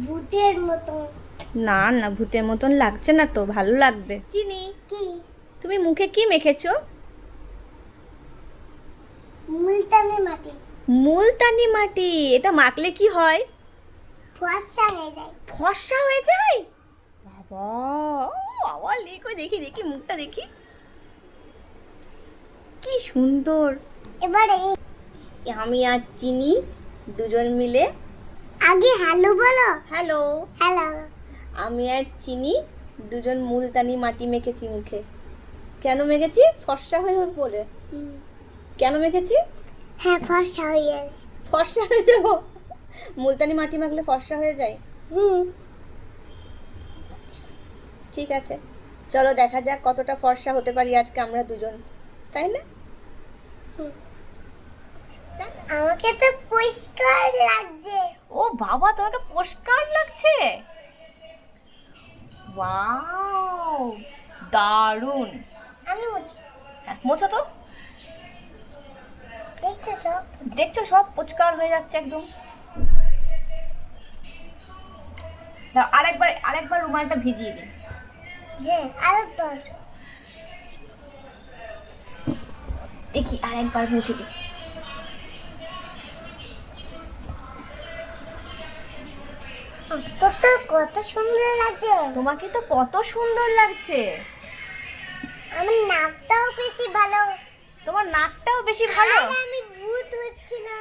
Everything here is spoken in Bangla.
ভূতের মতো। না না, ভূতের মতন লাগছে না তো, ভালো লাগবে। চিনি, কি? তুমি মুখে কি মেখেছো? মুলতানি মাটি। মুলতানি মাটি। এটা মাখলে কি হয়? ফর্সা হয়ে যায়। ফর্সা হয়ে যায়? বাবা, বাবা লিখো, দেখি দেখি মুখটা দেখি, কি সুন্দর। এবারে আমি আর চিনি দুজন মিলে, আগে হ্যালো বলো। Hello, hello. আমি আর চিনি দুজন মুলতানি মাটি মেখেছি মুখে। কেন মেখেছি? ফর্সা হয়ে বলে। কেন মেখেছি? হ্যাঁ, ফর্সা হয়ে যায়। ফর্সা হয়ে যাব? মুলতানি মাটি মাখলে ফর্সা হয়ে যায়? হুম। আচ্ছা, ঠিক আছে, চলো দেখা যাক কতটা ফর্সা হতে পারি আজকে আমরা দুজন, তাই না? আমাকে তো পরিষ্কার লাগছে। ও বাবা, তোমাকে পরিষ্কার লাগছে? ওয়াও, দারুণ। আমি মুছি। হ্যাঁ, মোছো তো। দেখছো সব? দেখছো সব পরিষ্কার হয়ে যাচ্ছে একদম। দাও, আরেকবার আরেকবার রুমালটা ভিজিয়ে দিই। হ্যাঁ, আরেকবার। দেখি আরেকবার মুছে দিই। কত কত সুন্দর লাগছে। তোমাকে তো কত সুন্দর লাগছে। আমার নাকটাও বেশি ভালো। তোমার নাকটাও বেশি ভালো। আর আমি ভূত হচ্ছি না।